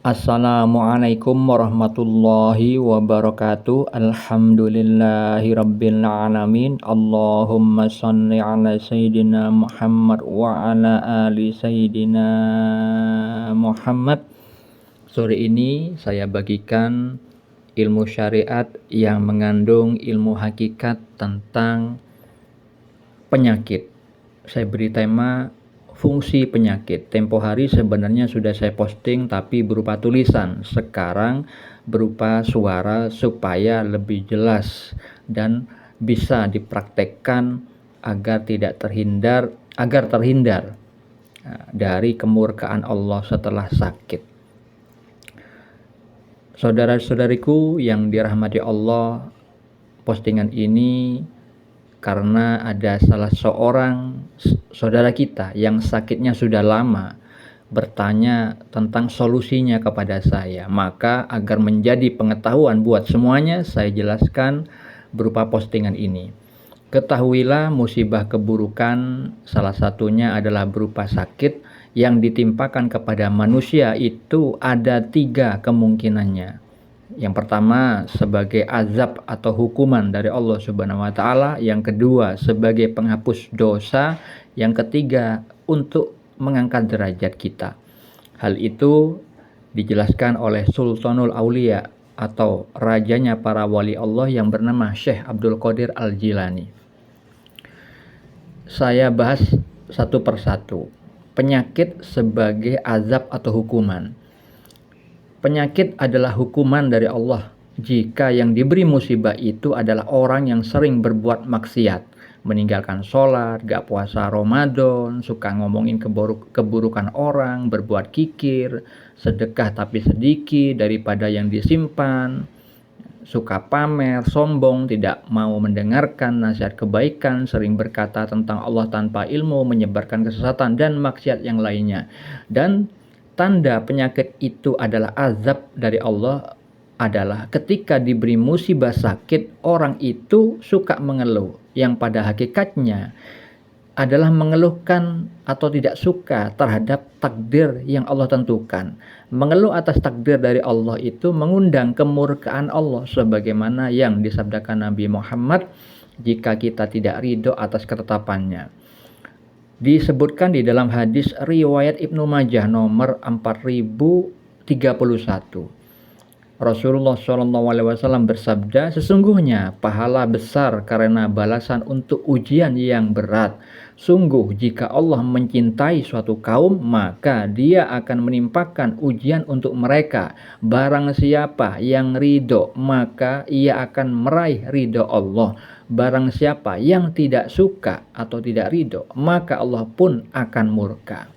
Assalamualaikum warahmatullahi wabarakatuh. Alhamdulillahirabbil alamin. Allahumma shalli ala sayyidina Muhammad wa ala ali sayyidina Muhammad. Sore ini saya bagikan ilmu syariat yang mengandung ilmu hakikat tentang penyakit. Saya beri tema fungsi penyakit. Tempo hari sebenarnya sudah saya posting tapi berupa tulisan. Sekarang berupa suara supaya lebih jelas dan bisa dipraktekkan agar terhindar dari kemurkaan Allah setelah sakit. Saudara-saudariku yang dirahmati Allah, postingan ini karena ada salah seorang saudara kita yang sakitnya sudah lama bertanya tentang solusinya kepada saya. Maka agar menjadi pengetahuan buat semuanya, saya jelaskan berupa postingan ini. Ketahuilah musibah keburukan salah satunya adalah berupa sakit yang ditimpakan kepada manusia itu ada 3 kemungkinannya. Yang pertama sebagai azab atau hukuman dari Allah Subhanahu wa taala, yang kedua sebagai penghapus dosa, yang ketiga untuk mengangkat derajat kita. Hal itu dijelaskan oleh Sultanul Aulia atau rajanya para wali Allah yang bernama Syekh Abdul Qadir Al-Jilani. Saya bahas satu persatu. Penyakit sebagai azab atau hukuman. Penyakit adalah hukuman dari Allah jika yang diberi musibah itu adalah orang yang sering berbuat maksiat, meninggalkan sholat, gak puasa Ramadan, suka ngomongin keburukan orang, berbuat kikir, sedekah tapi sedikit daripada yang disimpan, suka pamer, sombong, tidak mau mendengarkan nasihat kebaikan, sering berkata tentang Allah tanpa ilmu, menyebarkan kesesatan dan maksiat yang lainnya. Dan tanda penyakit itu adalah azab dari Allah adalah ketika diberi musibah sakit, orang itu suka mengeluh, yang pada hakikatnya adalah mengeluhkan atau tidak suka terhadap takdir yang Allah tentukan. Mengeluh atas takdir dari Allah itu mengundang kemurkaan Allah, sebagaimana yang disabdakan Nabi Muhammad, jika kita tidak ridho atas ketetapannya. Disebutkan di dalam hadis riwayat Ibnu Majah nomor 4031. Rasulullah SAW bersabda, sesungguhnya pahala besar karena balasan untuk ujian yang berat. Sungguh jika Allah mencintai suatu kaum, maka Dia akan menimpakan ujian untuk mereka. Barang siapa yang ridho, maka ia akan meraih ridho Allah. Barang siapa yang tidak suka atau tidak ridho, maka Allah pun akan murka.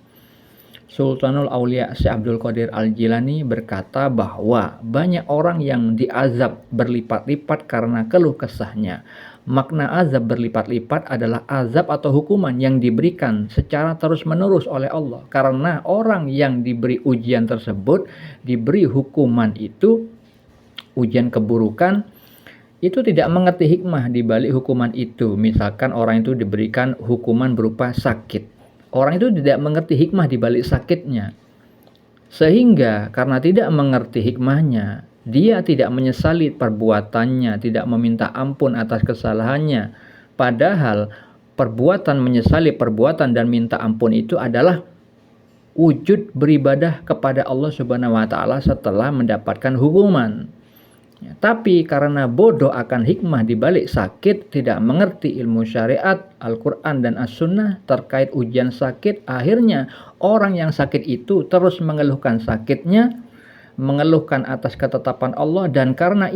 Sultanul Aulia Syekh Abdul Qadir Al-Jilani berkata bahwa banyak orang yang diazab berlipat-lipat karena keluh kesahnya. Makna azab berlipat-lipat adalah azab atau hukuman yang diberikan secara terus-menerus oleh Allah. Karena orang yang diberi ujian tersebut, diberi hukuman itu, ujian keburukan, itu tidak mengerti hikmah di balik hukuman itu. Misalkan orang itu diberikan hukuman berupa sakit. Orang itu tidak mengerti hikmah di balik sakitnya. Sehingga karena tidak mengerti hikmahnya, dia tidak menyesali perbuatannya, tidak meminta ampun atas kesalahannya. Padahal perbuatan menyesali perbuatan dan minta ampun itu adalah wujud beribadah kepada Allah Subhanahu wa taala setelah mendapatkan hukuman. Tapi karena bodoh akan hikmah di balik sakit, tidak mengerti ilmu syariat, Al-Quran dan As-Sunnah terkait ujian sakit, akhirnya orang yang sakit itu terus mengeluhkan sakitnya, mengeluhkan atas ketetapan Allah, dan karena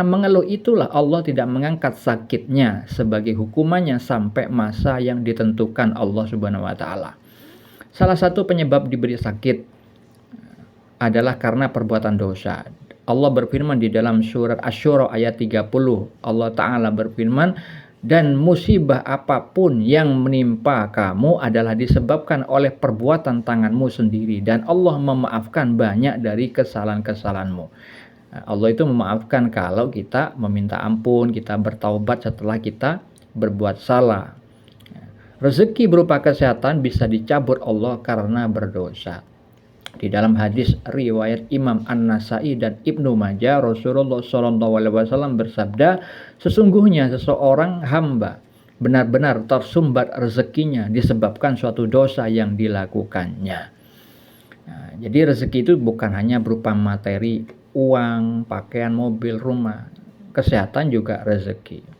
mengeluh itulah Allah tidak mengangkat sakitnya sebagai hukumannya sampai masa yang ditentukan Allah Subhanahu wa taala. Salah satu penyebab diberi sakit adalah karena perbuatan dosa. Allah berfirman di dalam surat Asy-Syura ayat 30. Allah Ta'ala berfirman, dan musibah apapun yang menimpa kamu adalah disebabkan oleh perbuatan tanganmu sendiri. Dan Allah memaafkan banyak dari kesalahan-kesalahanmu. Allah itu memaafkan kalau kita meminta ampun, kita bertaubat setelah kita berbuat salah. Rezeki berupa kesehatan bisa dicabut Allah karena berdosa. Di dalam hadis riwayat Imam An-Nasai dan Ibnu Majah, Rasulullah SAW bersabda, sesungguhnya seseorang hamba benar-benar tersumbat rezekinya disebabkan suatu dosa yang dilakukannya. Nah, jadi rezeki itu bukan hanya berupa materi, uang, pakaian, mobil, rumah. Kesehatan juga rezeki.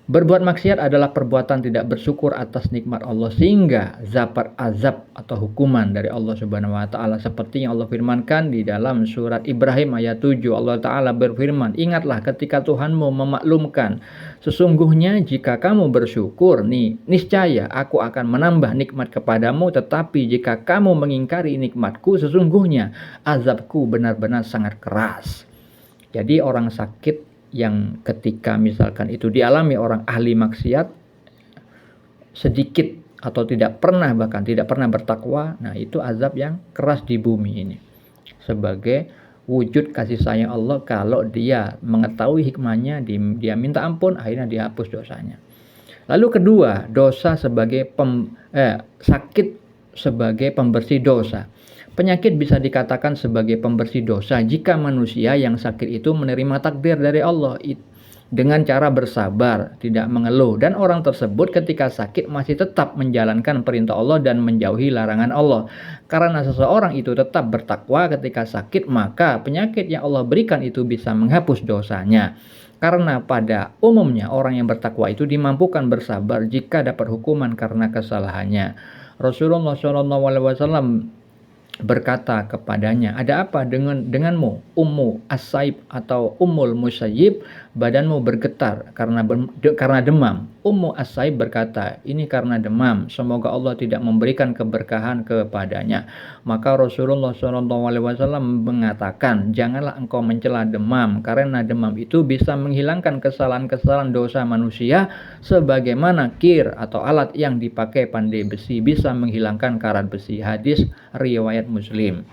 Berbuat maksiat adalah perbuatan tidak bersyukur atas nikmat Allah sehingga dapat azab atau hukuman dari Allah Subhanahu wa taala, seperti yang Allah firmankan di dalam surat Ibrahim ayat 7. Allah taala berfirman, "Ingatlah ketika Tuhanmu memaklumkan, sesungguhnya jika kamu bersyukur niscaya aku akan menambah nikmat kepadamu, tetapi jika kamu mengingkari nikmatku, sesungguhnya azabku benar-benar sangat keras." Jadi orang sakit yang ketika misalkan itu dialami orang ahli maksiat sedikit atau bahkan tidak pernah bertakwa, nah itu azab yang keras di bumi ini sebagai wujud kasih sayang Allah. Kalau dia mengetahui hikmahnya, dia minta ampun, akhirnya dihapus dosanya. Lalu kedua, dosa sebagai sakit sebagai pembersih dosa. Penyakit bisa dikatakan sebagai pembersih dosa jika manusia yang sakit itu menerima takdir dari Allah dengan cara bersabar, tidak mengeluh, dan orang tersebut ketika sakit masih tetap menjalankan perintah Allah dan menjauhi larangan Allah. Karena seseorang itu tetap bertakwa ketika sakit, maka penyakit yang Allah berikan itu bisa menghapus dosanya. Karena pada umumnya orang yang bertakwa itu dimampukan bersabar jika dapat hukuman karena kesalahannya. Rasulullah SAW berkata kepadanya, "Ada apa denganmu, Ummu As-Saib atau Ummul Musayyib? Badanmu bergetar karena demam." Ummu As-Saib berkata, "Ini karena demam. Semoga Allah tidak memberikan keberkahan kepadanya." Maka Rasulullah SAW mengatakan, "Janganlah engkau mencela demam, karena demam itu bisa menghilangkan kesalahan-kesalahan dosa manusia, sebagaimana kir atau alat yang dipakai pandai besi bisa menghilangkan karat besi." Hadis riwayat Muslim.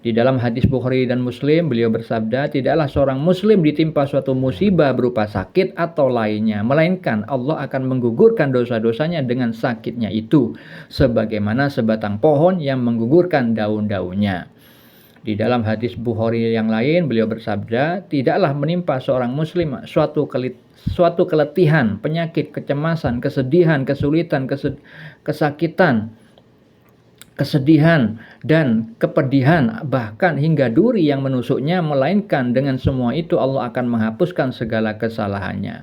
Di dalam hadis Bukhari dan Muslim, beliau bersabda, tidaklah seorang muslim ditimpa suatu musibah berupa sakit atau lainnya, melainkan Allah akan menggugurkan dosa-dosanya dengan sakitnya itu, sebagaimana sebatang pohon yang menggugurkan daun-daunnya. Di dalam hadis Bukhari yang lain, beliau bersabda, tidaklah menimpa seorang muslim suatu keletihan, penyakit, kecemasan, kesedihan, kesulitan, kesakitan, kesedihan dan kepedihan, bahkan hingga duri yang menusuknya, melainkan dengan semua itu Allah akan menghapuskan segala kesalahannya.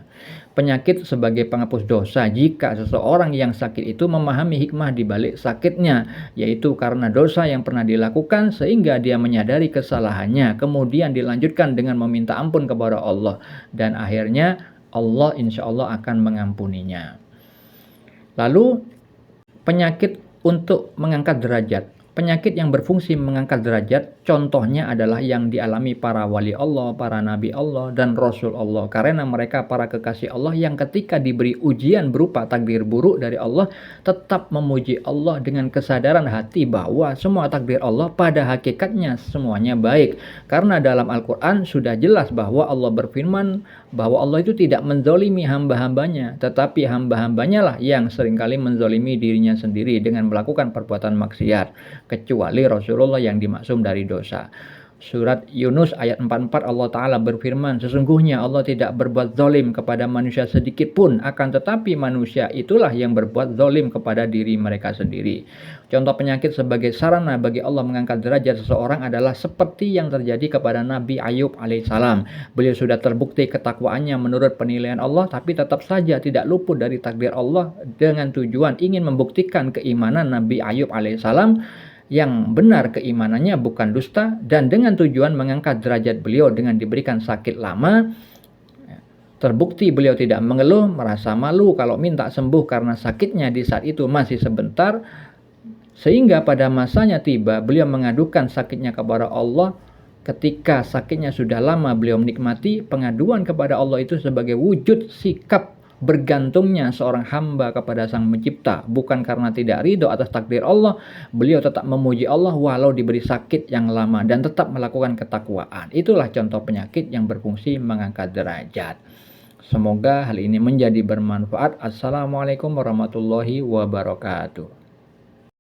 Penyakit sebagai penghapus dosa jika seseorang yang sakit itu memahami hikmah di balik sakitnya, yaitu karena dosa yang pernah dilakukan sehingga dia menyadari kesalahannya, kemudian dilanjutkan dengan meminta ampun kepada Allah, dan akhirnya Allah insya Allah akan mengampuninya. Lalu penyakit untuk mengangkat derajat. Penyakit yang berfungsi mengangkat derajat contohnya adalah yang dialami para wali Allah, para nabi Allah, dan rasul Allah. Karena mereka para kekasih Allah yang ketika diberi ujian berupa takdir buruk dari Allah, tetap memuji Allah dengan kesadaran hati bahwa semua takdir Allah pada hakikatnya semuanya baik. Karena dalam Al-Quran sudah jelas bahwa Allah berfirman bahwa Allah itu tidak menzolimi hamba-hambanya, tetapi hamba-hambanya lah yang seringkali menzolimi dirinya sendiri dengan melakukan perbuatan maksiat, kecuali Rasulullah yang dimaksum dari dosa. Surat Yunus ayat 44 Allah Ta'ala berfirman, sesungguhnya Allah tidak berbuat zalim kepada manusia sedikit pun, akan tetapi manusia itulah yang berbuat zalim kepada diri mereka sendiri. Contoh penyakit sebagai sarana bagi Allah mengangkat derajat seseorang adalah seperti yang terjadi kepada Nabi Ayub alaihissalam. Beliau sudah terbukti ketakwaannya menurut penilaian Allah, tapi tetap saja tidak luput dari takdir Allah dengan tujuan ingin membuktikan keimanan Nabi Ayub alaihissalam yang benar keimanannya, bukan dusta, dan dengan tujuan mengangkat derajat beliau dengan diberikan sakit lama. Terbukti beliau tidak mengeluh, merasa malu kalau minta sembuh karena sakitnya di saat itu masih sebentar, sehingga pada masanya tiba beliau mengadukan sakitnya kepada Allah. Ketika sakitnya sudah lama beliau menikmati, pengaduan kepada Allah itu sebagai wujud sikap bergantungnya seorang hamba kepada Sang Pencipta, bukan karena tidak ridho atas takdir Allah. Beliau tetap memuji Allah walau diberi sakit yang lama dan tetap melakukan ketakwaan. Itulah contoh penyakit yang berfungsi mengangkat derajat. Semoga hal ini menjadi bermanfaat. Assalamualaikum warahmatullahi wabarakatuh.